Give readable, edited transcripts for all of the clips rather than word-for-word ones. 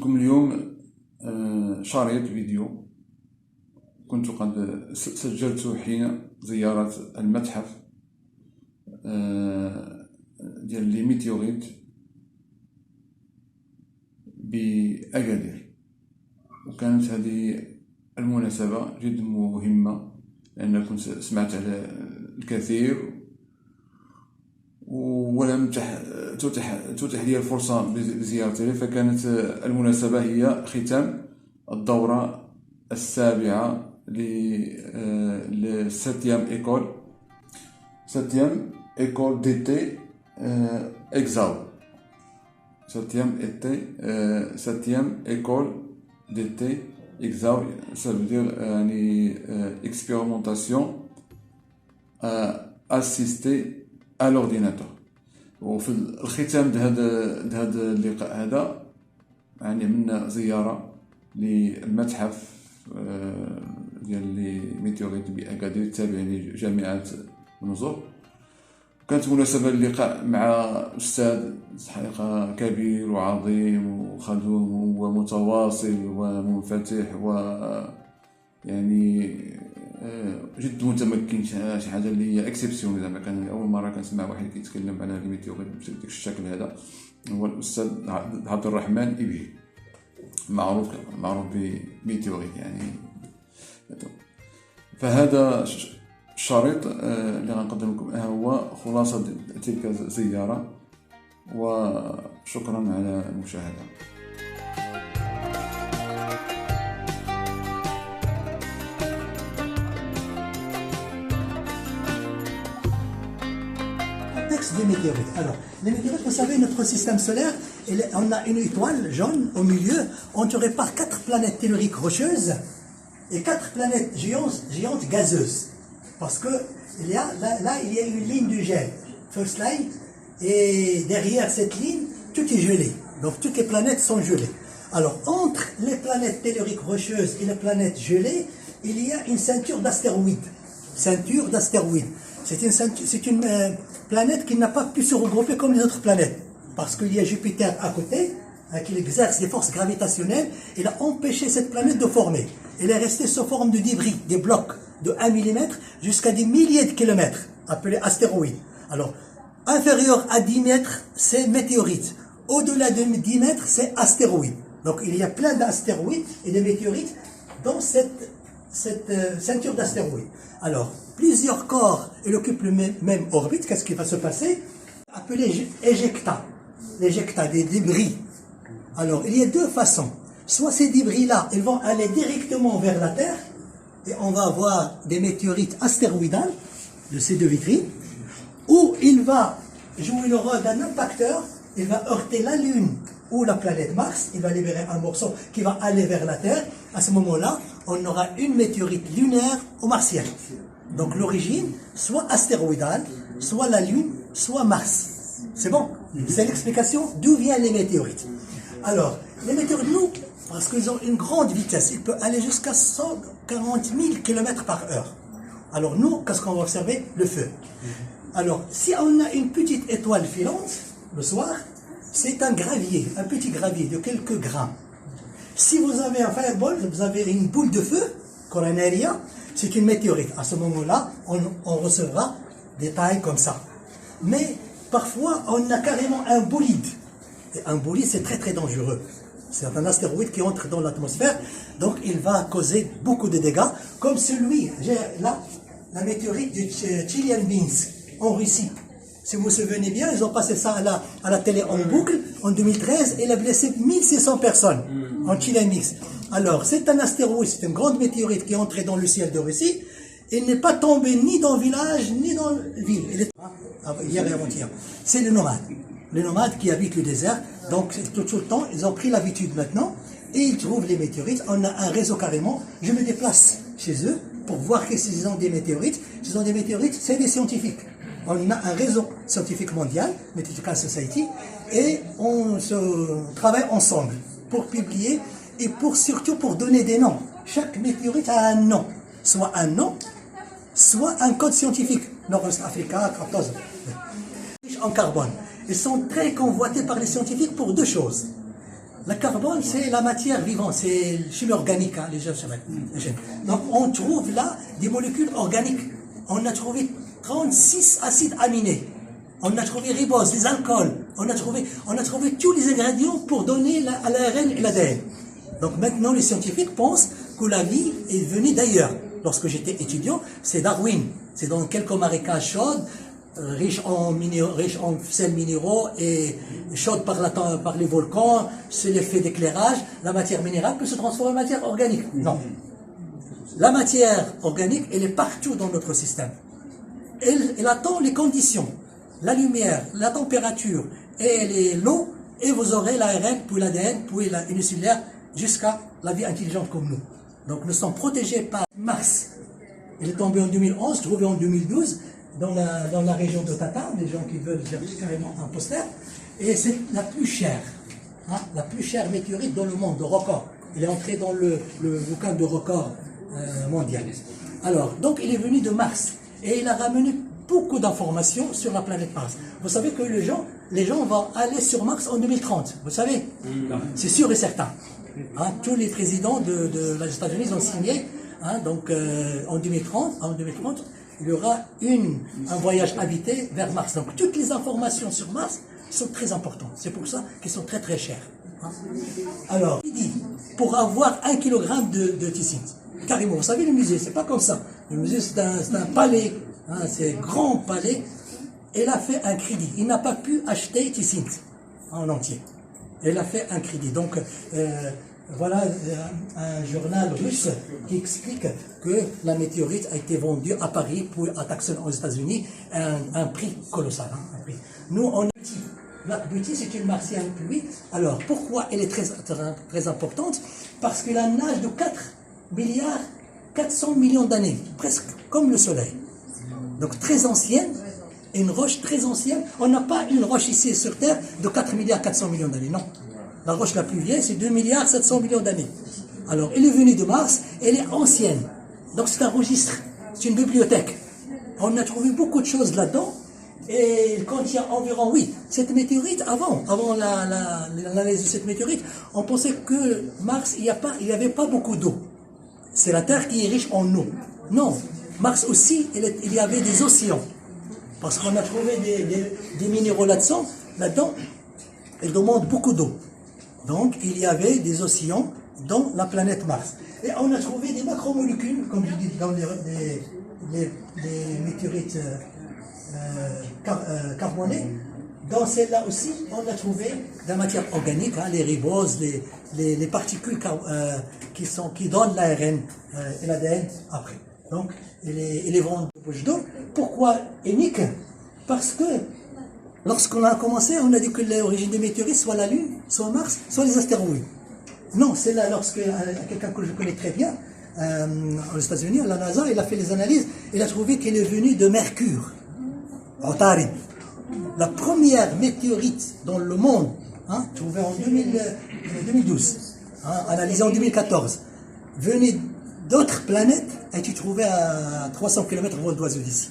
لكم اليوم شريط فيديو كنت قد سجلته حين زيارة المتحف ديال لي ميتيوريت بأكادير. وكانت هذه المناسبة جد مهمة لأن كنت سمعت على الكثير ولم تتح لي الفرصة بزيارته، فكانت المناسبة هي ختام الدورة السابعة للسبتيام école d'été EXAO. Septième école d'été EXAO, ça veut dire expérimentation assistée à l'ordinateur. وفي الختام هذا اللقاء هذا من زيارة للمتحف ديال لي ميتيوريت بأكادير التابع لجامعة النزور. كانت مناسبة للقاء مع أستاذ حقيقة كبير وعظيم وخدوم ومتواصل ومنفتح جد متمكن، شي حاجة اللي هي اكسبسيون. زعما كان أول مرة كنسمع واحد كيتكلم على لي ميتيوريت بداك الشكل هذا، هو الأستاذ عبد الرحمن إبهي، معروف بميتيوريت فهذا الشريط اللي غنقدم لكم هو خلاصة تلك الزيارة، وشكرا على المشاهدة. Des météorites. Alors, les météorites, vous savez, notre système solaire, on a une étoile jaune au milieu, entourée par 4 planètes telluriques rocheuses et 4 planètes géantes gazeuses. Parce que il y a une ligne du gel, first line, et derrière cette ligne, tout est gelé. Donc toutes les planètes sont gelées. Alors, entre les planètes telluriques rocheuses et les planètes gelées, il y a une ceinture d'astéroïdes. C'est une planète qui n'a pas pu se regrouper comme les autres planètes. Parce qu'il y a Jupiter à côté, qui exerce des forces gravitationnelles. Il a empêché cette planète de former. Elle est restée sous forme de débris, des blocs de 1 mm jusqu'à des milliers de kilomètres, appelés astéroïdes. Alors, inférieur à 10 mètres, c'est météorite. Au-delà de 10 mètres, c'est astéroïde. Donc, il y a plein d'astéroïdes et de météorites dans cette ceinture d'astéroïdes. Alors, plusieurs corps, ils occupent le même orbite. Qu'est-ce qui va se passer? Appelé éjecta, des débris. Alors, il y a deux façons. Soit ces débris-là, ils vont aller directement vers la Terre, et on va avoir des météorites astéroïdales de ces deux vitrines, ou il va jouer le rôle d'un impacteur, il va heurter la Lune ou la planète Mars, il va libérer un morceau qui va aller vers la Terre. À ce moment-là, on aura une météorite lunaire ou martienne. Donc l'origine, soit astéroïdale, soit la Lune, soit Mars. C'est bon? C'est l'explication d'où viennent les météorites. Alors, les météorites, nous, parce qu'ils ont une grande vitesse, ils peuvent aller jusqu'à 140 000 km par heure. Alors nous, qu'est-ce qu'on va observer? Le feu. Alors, si on a une petite étoile filante, le soir, c'est un gravier, un petit gravier de quelques grammes. Si vous avez un fireball, vous avez une boule de feu, coronaria, c'est une météorite. À ce moment-là, on recevra des tailles comme ça. Mais parfois, on a carrément un bolide. Et un bolide, c'est très très dangereux. C'est un astéroïde qui entre dans l'atmosphère, donc il va causer beaucoup de dégâts, comme celui, j'ai là, la météorite de Chelyabinsk, en Russie. Si vous vous souvenez bien, ils ont passé ça à la télé en boucle, en 2013, et il a blessé 1600 personnes en Chelyabinsk. Alors, c'est un astéroïde, c'est une grande météorite qui est entrée dans le ciel de Russie. Il n'est pas tombé ni dans le village, ni dans la ville. Il est hier et avant-hier. C'est les nomades qui habitent le désert. Donc, tout le temps, ils ont pris l'habitude maintenant. Et ils trouvent les météorites. On a un réseau carrément. Je me déplace chez eux pour voir qu'ils ont des météorites. S'ils ont des météorites, c'est des scientifiques. On a un réseau scientifique mondial, Meteorological Society, et on se travaille ensemble pour publier et surtout pour donner des noms. Chaque météorite a un nom. Soit un nom, soit un code scientifique. Nord-Est Africa, 14. En carbone. Ils sont très convoités par les scientifiques pour deux choses. Le carbone, c'est la matière vivante, c'est le chimie organique, hein, les gens savent. Donc on trouve là des molécules organiques. On a trouvé 36 acides aminés. On a trouvé ribose, les alcools. On a trouvé tous les ingrédients pour donner à l'ARN et l'ADN. Donc maintenant, les scientifiques pensent que la vie est venue d'ailleurs. Lorsque j'étais étudiant, c'est Darwin. C'est dans quelques marécages chauds, riches en sels minéraux et chaudes par les volcans, c'est l'effet d'éclairage. La matière minérale peut se transformer en matière organique. Non. La matière organique, elle est partout dans notre système. Elle attend les conditions, la lumière, la température et l'eau, et vous aurez l'ARN, puis l'ADN, puis la unicellulaire, jusqu'à la vie intelligente comme nous. Donc nous sommes protégés par Mars. Il est tombé en 2011, trouvé en 2012, dans la région de Tatar, des gens qui veulent faire carrément un poster, et c'est la plus chère, hein, la plus chère météorite dans le monde, de record. Il est entré dans le bouquin de record mondial. Alors, donc il est venu de Mars, et il a ramené beaucoup d'informations sur la planète Mars. Vous savez que les gens vont aller sur Mars en 2030, vous savez? C'est sûr et certain. Hein, tous les présidents de les États-Unis ont signé, hein, donc en 2030, il y aura un voyage habité vers Mars. Donc toutes les informations sur Mars sont très importantes. C'est pour ça qu'elles sont très très chères. Hein. Alors, il dit, pour avoir 1 kg de tissite, carrément, vous savez le musée, c'est pas comme ça. Le musée c'est un palais, hein, c'est un grand palais. Elle a fait un crédit. Il n'a pas pu acheter tissite en entier. Elle a fait un crédit. Donc, voilà un journal russe qui explique que la météorite a été vendue à Paris, puis à Tucson aux États-Unis, un prix colossal. Hein, un prix. Nous, on a Black Beauty, c'est une martienne pluie. Alors, pourquoi elle est très importante? Parce qu'elle a un âge de 4 milliards d'années, presque comme le Soleil. Donc, très ancienne. Une roche très ancienne. On n'a pas une roche ici sur Terre de 4 milliards 400 millions d'années, non. La roche la plus vieille, c'est 2 milliards 700 millions d'années. Alors, elle est venue de Mars, elle est ancienne. Donc, c'est un registre, c'est une bibliothèque. On a trouvé beaucoup de choses là-dedans. Et quand il y a environ, cette météorite, avant l'analyse de cette météorite, on pensait que Mars, il n'y avait pas beaucoup d'eau. C'est la Terre qui est riche en eau. Non, Mars aussi, il y avait des océans. Parce qu'on a trouvé des minéraux là-dedans, ils demandent beaucoup d'eau. Donc, il y avait des océans dans la planète Mars. Et on a trouvé des macromolécules, comme je dis, dans les météorites carbonées. Dans celle-là aussi, on a trouvé de la matière organique, hein, les riboses, les particules qui donnent l'ARN et l'ADN après. Donc, il est vendu de poche d'eau. Pourquoi unique? Parce que lorsqu'on a commencé, on a dit que l'origine des météorites, soit la Lune, soit Mars, soit les astéroïdes. Non, c'est là, lorsque quelqu'un que je connais très bien, aux États-Unis, à la NASA, il a fait les analyses, il a trouvé qu'elle est venue de Mercure, Autarib. La première météorite dans le monde, hein, trouvée en 2012, hein, analysée en 2014, venue d'autres planètes, a été trouvée à 300 km vol d'oiseau d'ici.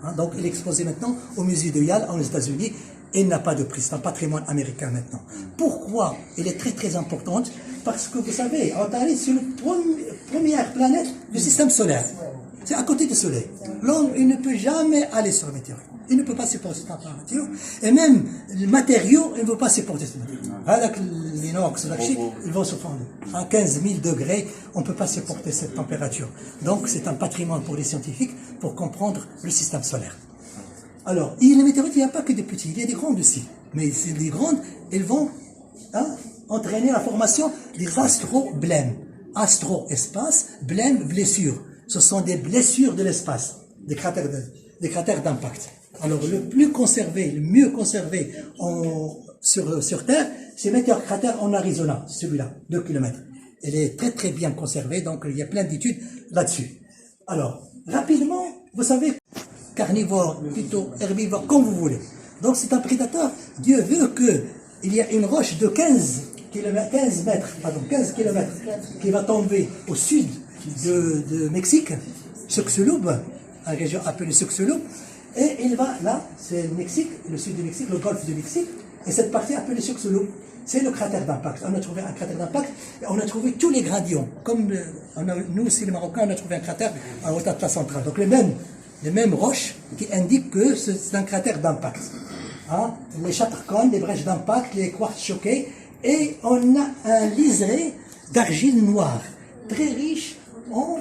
Hein, donc, elle est exposée maintenant au musée de Yale, aux États-Unis. Elle n'a pas de prix, c'est un patrimoine américain maintenant. Pourquoi elle est très très importante? Parce que vous savez, Autarib, c'est la première planète du système solaire. C'est à côté du Soleil. L'homme, il ne peut jamais aller sur la météorite. Il ne peut pas supporter cette température. Et même les matériaux, il ne veut pas supporter cette température. Avec l'inox, ils vont se fondre. À 15 000 degrés, on ne peut pas supporter cette température. Donc, c'est un patrimoine pour les scientifiques pour comprendre le système solaire. Alors, les météorites, il n'y a pas que des petits, il y a des grandes aussi. Mais les grandes, elles vont entraîner la formation des astroblèmes. Astro-espace, blême, blessure. Ce sont des blessures de l'espace, des cratères d'impact. Alors, le plus conservé, le mieux conservé sur Terre, c'est Meteor Crater en Arizona, celui-là, 2 km. Elle est très très bien conservée, donc il y a plein d'études là-dessus. Alors, rapidement, vous savez, carnivore, plutôt herbivore, comme vous voulez. Donc, c'est un prédateur. Dieu veut qu'il y ait une roche de 15 km qui va tomber au sud de Mexique, Chicxulub, une région appelée Chicxulub, et il va là, c'est le Mexique, le sud du Mexique, le golfe du Mexique, et cette partie appelée Chicxulub. c'est le cratère d'impact. On a trouvé un cratère d'impact et on a trouvé tous les gradients. Comme nous aussi les Marocains, on a trouvé un cratère à Haute Atlas central. Donc les mêmes roches qui indiquent que c'est un cratère d'impact. Hein? Les chatarcones, les brèches d'impact, les quartz choqués. Et on a un liseré d'argile noire, très riche en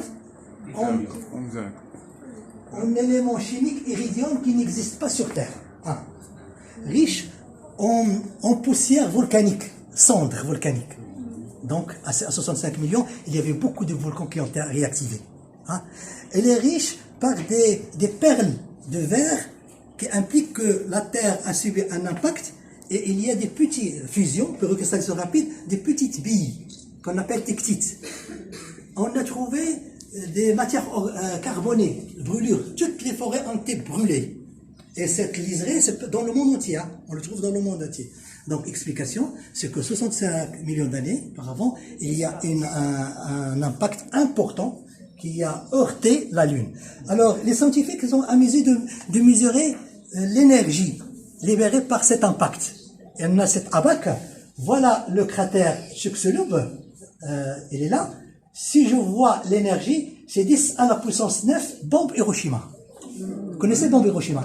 éléments chimiques iridium qui n'existent pas sur Terre. Hein? Riche en poussière volcanique, cendres volcaniques. Donc, à 65 millions, il y avait beaucoup de volcans qui ont été réactivés. Hein? Elle est riche par des perles de verre qui impliquent que la Terre a subi un impact et il y a des petites fusions, pyrocristallisation rapide, des petites billes qu'on appelle tectites. On a trouvé des matières carbonées, brûlures. Toutes les forêts ont été brûlées. Et cette liseré, c'est dans le monde entier. Hein. On le trouve dans le monde entier. Donc, explication, c'est que 65 millions d'années auparavant, il y a un impact important qui a heurté la Lune. Alors, les scientifiques ils ont amusé de mesurer l'énergie libérée par cet impact. Et on a cette abac. Voilà le cratère Chicxulub. Il est là. Si je vois l'énergie, c'est 10 à la puissance 9 bombe Hiroshima. Vous connaissez bombe Hiroshima?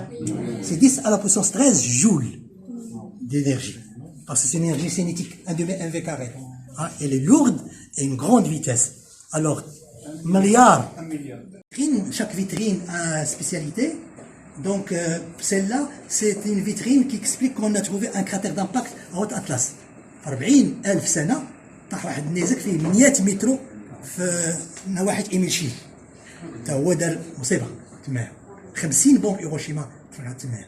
C'est 10 à la puissance 13 joules d'énergie. Parce que c'est une énergie cinétique, 1 demi mv carré. Hein? Elle est lourde et une grande vitesse. Alors, milliard. Chaque vitrine a une spécialité. Donc, celle-là, c'est une vitrine qui explique qu'on a trouvé un cratère d'impact à Haute Atlas. 40,000 سنة طاح واحد النيزك فيه 100 متر في نواحي إيميلشي. تا هو دار مصيبة تمايا. 50 بومب هيروشيما تفرقعت تمايا.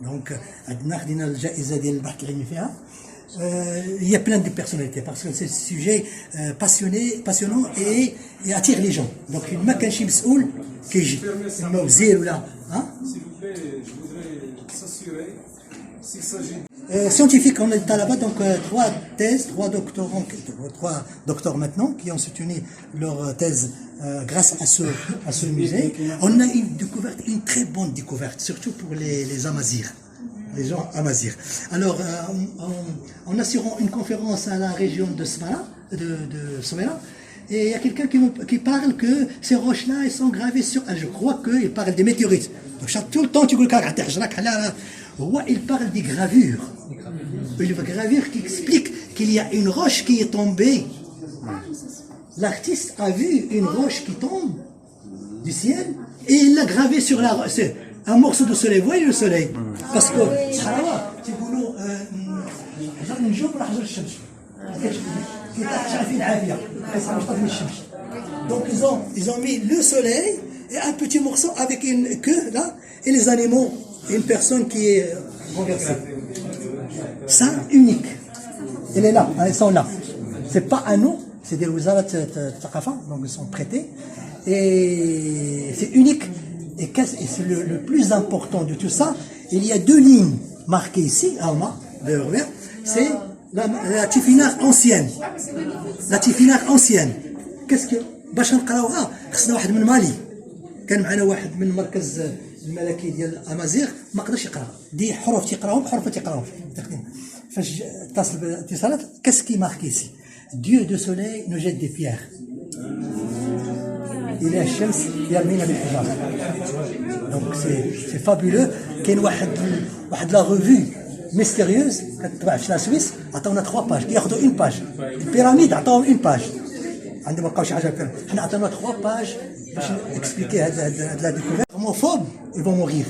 دونك عندنا خدينا الجائزة ديال البحث العلمي فيها. Il y a plein de personnalités parce que c'est un sujet passionnant et attire les gens. Donc, ما كانش مسؤول كيجي. إما وزير ولا ها. Je voudrais s'assurer s'il s'agit scientifiques, on est là-bas, donc trois thèses, trois docteurs maintenant qui ont soutenu leur thèse grâce à ce musée. On a une très bonne découverte, surtout pour les Amazirs, les gens Amazirs. Alors, en assurant une conférence à la région de Smara, et il y a quelqu'un qui parle que ces roches-là, elles sont gravées sur... Je crois qu'il parle des météorites. Donc, tout le temps, tu dis il parle des gravures. Une gravure qui explique qu'il y a une roche qui est tombée. L'artiste a vu une roche qui tombe du ciel et il l'a gravée sur la roche. Un morceau de soleil. Vous voyez le soleil? Parce que... Donc ils ont mis le soleil et un petit morceau avec une queue là et les animaux et une personne qui est renversée. Ça unique. Elle est là, ils sont là. C'est pas à nous, c'est des Wizarats Taqafa, donc ils sont prêtés. Et c'est unique. Et c'est le plus important de tout ça, il y a deux lignes marquées ici, Alma, de Robert, c'est la Tifinagh ancienne. La Tifinagh ancienne. Qu'est-ce que باش نقراوها خصنا واحد من مالي. كان معنا واحد من مركز الملكي ديال الامازيغ ما قدرش يقرا. دي حروف تيقراهم حروف تيقراهم. فاش اتصل بالاتصالات كاسكي ماركي سي Dieu de soleil nous jette des pierres. إلى الشمس يرمينا بالحجارة. Donc c'est fabuleux. كاين واحد لا ريفي ميستيريوز كتطبع في لا سويس عطاونا 3 باج كياخذوا 1 باج. البيراميد عطاوهم 1 باج. عندما بقاو شي حاجه حنا عطاونا 3 باج باش اكسبليكي هاد لا découverte. Homophobes, ils vont mourir.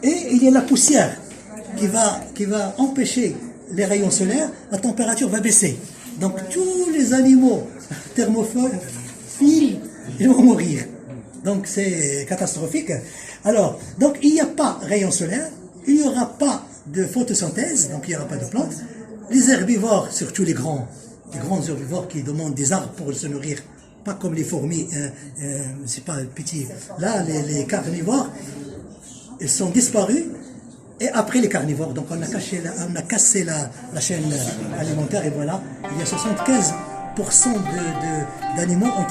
Et il y a la poussière qui va empêcher les rayons solaires, la température va baisser. Donc tous les animaux thermophiles, ils vont mourir. Donc c'est catastrophique. Alors, donc il n'y a pas rayons solaires, il n'y aura pas de photosynthèse, donc il n'y aura pas de plantes. Les herbivores, surtout les grands herbivores qui demandent des arbres pour se nourrir, pas comme les fourmis, c'est pas petit. Là, les carnivores, ils sont disparus. Et après les carnivores, donc on a cassé la chaîne alimentaire et voilà, il y a 75% d'animaux ont